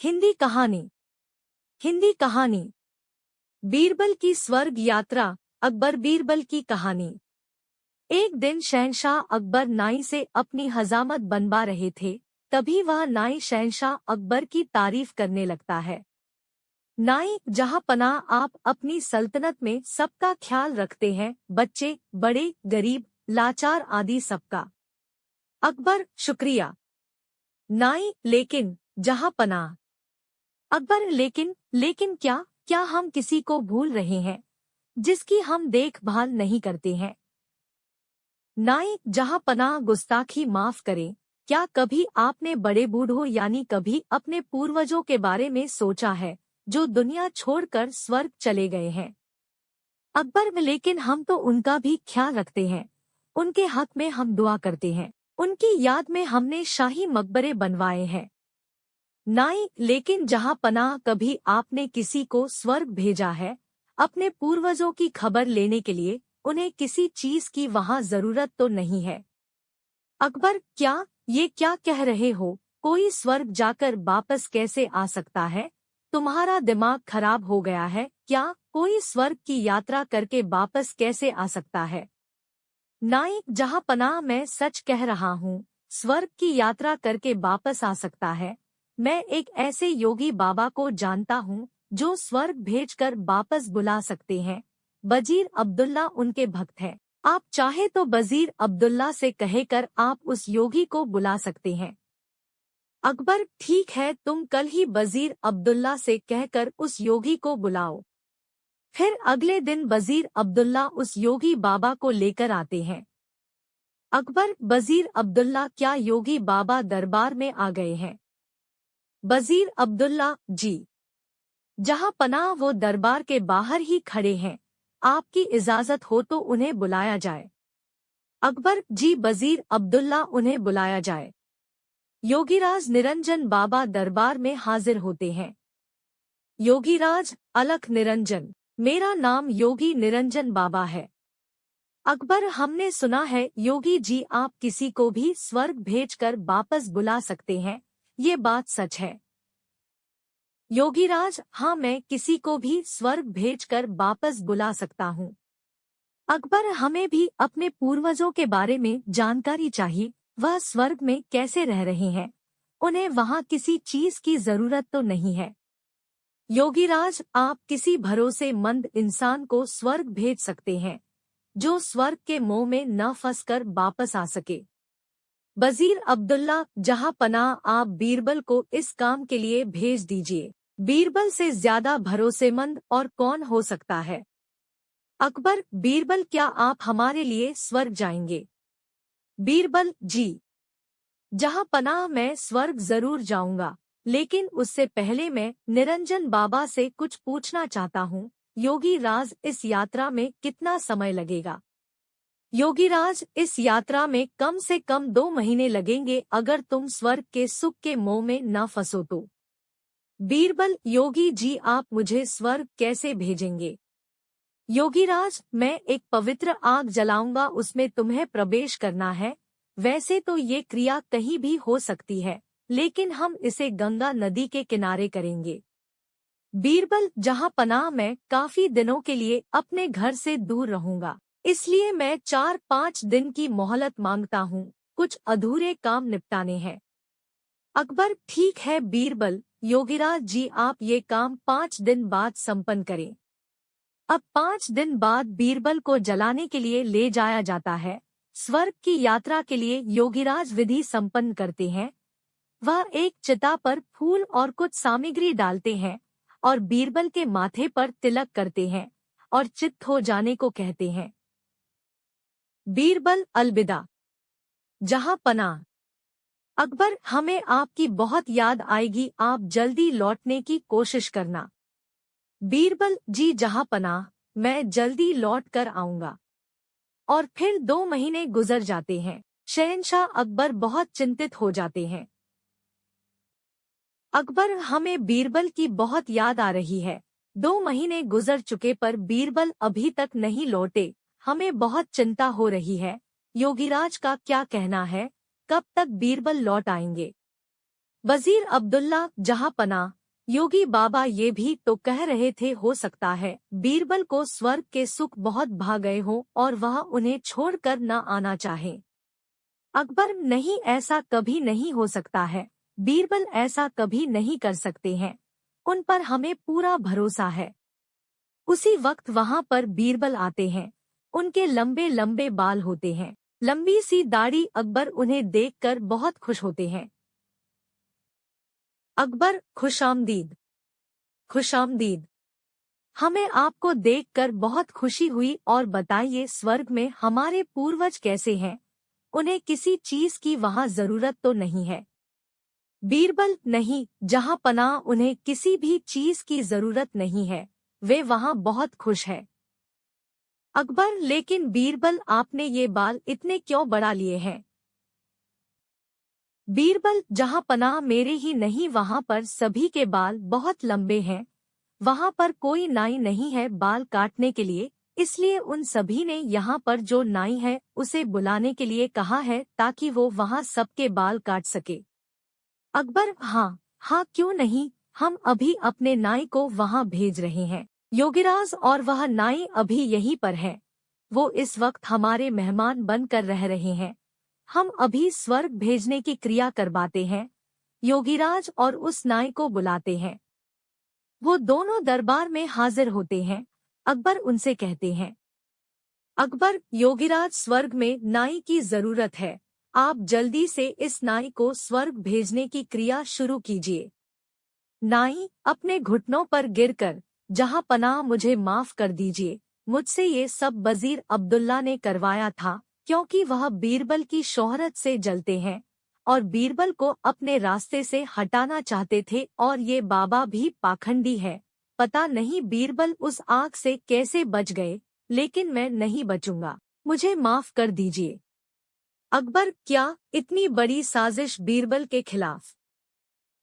हिंदी कहानी। हिंदी कहानी। बीरबल की स्वर्ग यात्रा। अकबर बीरबल की कहानी। एक दिन शहंशाह अकबर नाई से अपनी हजामत बनवा रहे थे, तभी वह नाई शहंशाह अकबर की तारीफ करने लगता है। नाई जहां पनाह, आप अपनी सल्तनत में सबका ख्याल रखते हैं, बच्चे बड़े गरीब लाचार आदि सबका। अकबर, शुक्रिया। नाई, लेकिन जहां पनाह। अकबर, लेकिन क्या क्या हम किसी को भूल रहे हैं जिसकी हम देखभाल नहीं करते हैं? नाई, जहां पनाह, गुस्ताखी माफ करें, क्या कभी आपने बड़े बूढ़ों यानी कभी अपने पूर्वजों के बारे में सोचा है जो दुनिया छोड़कर स्वर्ग चले गए हैं? अकबर, लेकिन हम तो उनका भी ख्याल रखते हैं, उनके हक में हम दुआ करते हैं, उनकी याद में हमने शाही मकबरे बनवाए हैं। नाई, लेकिन जहां पनाह, कभी आपने किसी को स्वर्ग भेजा है अपने पूर्वजों की खबर लेने के लिए? उन्हें किसी चीज की वहां जरूरत तो नहीं है। अकबर, क्या कह रहे हो? कोई स्वर्ग जाकर वापस कैसे आ सकता है? तुम्हारा दिमाग खराब हो गया है क्या? कोई स्वर्ग की यात्रा करके वापस कैसे आ सकता है? नाई, जहां पनाह, मैं सच कह रहा हूँ, स्वर्ग की यात्रा करके वापस आ सकता है। मैं एक ऐसे योगी बाबा को जानता हूँ जो स्वर्ग भेजकर वापस बुला सकते हैं। वजीर अब्दुल्ला उनके भक्त हैं। आप चाहे तो वजीर अब्दुल्ला से कहकर आप उस योगी को बुला सकते हैं। अकबर, ठीक है, तुम कल ही वजीर अब्दुल्ला से कहकर उस योगी को बुलाओ। फिर अगले दिन वजीर अब्दुल्ला उस योगी बाबा को लेकर आते हैं। अकबर, वजीर अब्दुल्ला, क्या योगी बाबा दरबार में आ गए हैं? वजीर अब्दुल्ला, जी जहां पनाह, वो दरबार के बाहर ही खड़े हैं, आपकी इजाजत हो तो उन्हें बुलाया जाए। अकबर, जी वजीर अब्दुल्ला, उन्हें बुलाया जाए। योगीराज निरंजन बाबा दरबार में हाजिर होते हैं। योगीराज, अलख निरंजन, मेरा नाम योगी निरंजन बाबा है। अकबर, हमने सुना है योगी जी आप किसी को भी स्वर्ग भेजकर वापस बुला सकते हैं, ये बात सच है? योगीराज, हाँ, मैं किसी को भी स्वर्ग भेजकर वापस बुला सकता हूँ। अकबर, हमें भी अपने पूर्वजों के बारे में जानकारी चाहिए, वह स्वर्ग में कैसे रह रहे हैं, उन्हें वहाँ किसी चीज की जरूरत तो नहीं है। योगीराज, आप किसी भरोसेमंद इंसान को स्वर्ग भेज सकते हैं जो स्वर्ग के मोह में न फंसकर वापस आ सके। वजीर अब्दुल्ला, जहां पनाह, आप बीरबल को इस काम के लिए भेज दीजिए। बीरबल से ज्यादा भरोसेमंद और कौन हो सकता है? अकबर, बीरबल, क्या आप हमारे लिए स्वर्ग जाएंगे? बीरबल, जी जहां पनाह, मैं स्वर्ग जरूर जाऊंगा, लेकिन उससे पहले मैं निरंजन बाबा से कुछ पूछना चाहता हूँ। योगीराज, इस यात्रा में कितना समय लगेगा? योगीराज, इस यात्रा में कम से कम 2 महीने लगेंगे अगर तुम स्वर्ग के सुख के मोह में न फंसो तो। बीरबल, योगी जी आप मुझे स्वर्ग कैसे भेजेंगे? योगीराज, मैं एक पवित्र आग जलाऊंगा, उसमें तुम्हें प्रवेश करना है। वैसे तो ये क्रिया कहीं भी हो सकती है, लेकिन हम इसे गंगा नदी के किनारे करेंगे। बीरबल, जहां पनाह, मैं काफी दिनों के लिए अपने घर से दूर रहूंगा, इसलिए मैं 4-5 दिन की मोहलत मांगता हूँ, कुछ अधूरे काम निपटाने हैं। अकबर, ठीक है बीरबल, योगीराज जी आप ये काम 5 दिन बाद संपन्न करें। अब 5 दिन बाद बीरबल को जलाने के लिए ले जाया जाता है। स्वर्ग की यात्रा के लिए योगीराज विधि संपन्न करते हैं। वह एक चिता पर फूल और कुछ सामग्री डालते हैं और बीरबल के माथे पर तिलक करते हैं और चित्त हो जाने को कहते हैं। बीरबल, अलविदा। जहां पनाह। अकबर, हमें आपकी बहुत याद आएगी, आप जल्दी लौटने की कोशिश करना। बीरबल, जी जहां पनाह, मैं जल्दी लौट कर आऊंगा। और फिर 2 महीने गुजर जाते हैं। शहंशाह अकबर बहुत चिंतित हो जाते हैं। अकबर, हमें बीरबल की बहुत याद आ रही है। 2 महीने गुजर चुके पर बीरबल अभी तक नहीं लौटे, हमें बहुत चिंता हो रही है। योगीराज का क्या कहना है, कब तक बीरबल लौट आएंगे? वजीर अब्दुल्ला जहाँ पनाह, योगी बाबा ये भी तो कह रहे थे हो सकता है बीरबल को स्वर्ग के सुख बहुत भा गए हो और वह उन्हें छोड़कर न आना चाहे। अकबर, नहीं, ऐसा कभी नहीं हो सकता है। बीरबल ऐसा कभी नहीं कर सकते हैं। उन पर हमें पूरा भरोसा है। उसी वक्त वहाँ पर बीरबल आते हैं। उनके लंबे लंबे बाल होते हैं, लंबी सी दाढ़ी। अकबर उन्हें देखकर बहुत खुश होते हैं। अकबर, खुशामदीद। खुशामदीद। हमें आपको देखकर बहुत खुशी हुई और बताइए स्वर्ग में हमारे पूर्वज कैसे हैं? उन्हें किसी चीज की वहाँ जरूरत तो नहीं है? बीरबल, नहीं, जहाँ पनाह उन्हें किसी भी चीज की जरूरत नहीं है। वे वहाँ बहुत खुश है। अकबर, लेकिन बीरबल आपने ये बाल इतने क्यों बढ़ा लिए हैं? बीरबल, जहाँ पनाह मेरे ही नहीं वहाँ पर सभी के बाल बहुत लंबे हैं। वहाँ पर कोई नाई नहीं है बाल काटने के लिए, इसलिए उन सभी ने यहाँ पर जो नाई है उसे बुलाने के लिए कहा है ताकि वो वहाँ सबके बाल काट सके। अकबर, हाँ हाँ, क्यों नहीं, हम अभी अपने नाई को वहाँ भेज रहे हैं। योगीराज और वह नाई अभी यहीं पर है। वो इस वक्त हमारे मेहमान बनकर रह रहे हैं। हम अभी स्वर्ग भेजने की क्रिया करवाते हैं। योगीराज और उस नाई को बुलाते हैं। वो दोनों दरबार में हाजिर होते हैं। अकबर उनसे कहते हैं, अकबर, योगीराज, स्वर्ग में नाई की जरूरत है। आप जल्दी से इस नाई को स्वर्ग भेजने की क्रिया शुरू कीजिए। नाई, अपने घुटनों पर गिरकर, जहाँ पनाह मुझे माफ कर दीजिए। मुझसे ये सब वजीर अब्दुल्ला ने करवाया था, क्योंकि वह बीरबल की शोहरत से जलते हैं और बीरबल को अपने रास्ते से हटाना चाहते थे। और ये बाबा भी पाखंडी है। पता नहीं बीरबल उस आग से कैसे बच गए, लेकिन मैं नहीं बचूंगा। मुझे माफ कर दीजिए। अकबर, क्या इतनी बड़ी साजिश बीरबल के खिलाफ?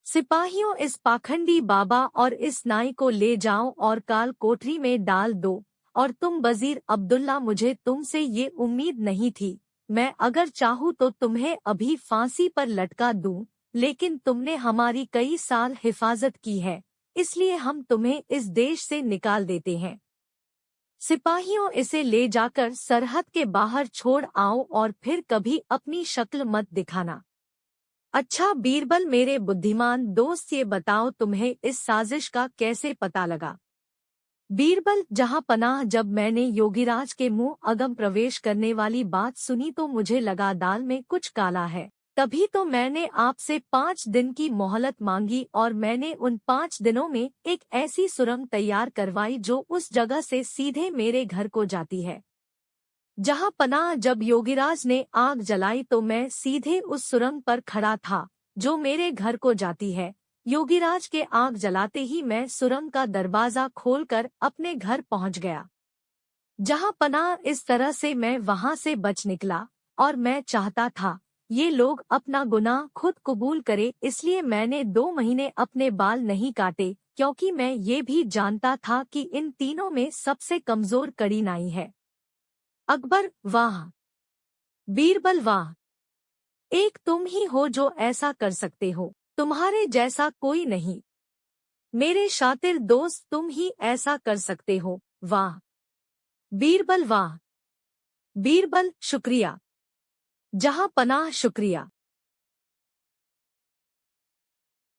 सिपाहियों, इस पाखंडी बाबा और इस नाई को ले जाओ और काल कोठरी में डाल दो। और तुम वजीर अब्दुल्ला, मुझे तुमसे ये उम्मीद नहीं थी। मैं अगर चाहूँ तो तुम्हें अभी फांसी पर लटका दूं, लेकिन तुमने हमारी कई साल हिफाजत की है, इसलिए हम तुम्हें इस देश से निकाल देते हैं। सिपाहियों, इसे ले जाकर सरहद के बाहर छोड़ आओ और फिर कभी अपनी शक्ल मत दिखाना। अच्छा बीरबल, मेरे बुद्धिमान दोस्त, ये बताओ तुम्हें इस साजिश का कैसे पता लगा? बीरबल, जहाँ पनाह, जब मैंने योगीराज के मुंह अगम प्रवेश करने वाली बात सुनी तो मुझे लगा दाल में कुछ काला है। तभी तो मैंने आपसे 5 दिन की मोहलत मांगी और मैंने उन 5 दिनों में एक ऐसी सुरंग तैयार करवाई जो उस जगह से सीधे मेरे घर को जाती है। जहाँ पनाह, जब योगीराज ने आग जलाई तो मैं सीधे उस सुरंग पर खड़ा था जो मेरे घर को जाती है। योगीराज के आग जलाते ही मैं सुरंग का दरवाजा खोलकर अपने घर पहुंच गया। जहाँ पनाह, इस तरह से मैं वहां से बच निकला और मैं चाहता था ये लोग अपना गुनाह खुद कबूल करे, इसलिए मैंने 2 महीने अपने बाल नहीं काटे, क्योंकि मैं ये भी जानता था कि इन तीनों में सबसे कमजोर कड़ी नाई है। अकबर, वाह! बीरबल, वाह! एक तुम ही हो जो ऐसा कर सकते हो। तुम्हारे जैसा कोई नहीं। मेरे शातिर दोस्त, तुम ही ऐसा कर सकते हो। वाह! बीरबल, वाह! बीरबल, शुक्रिया। जहाँ पनाह, शुक्रिया।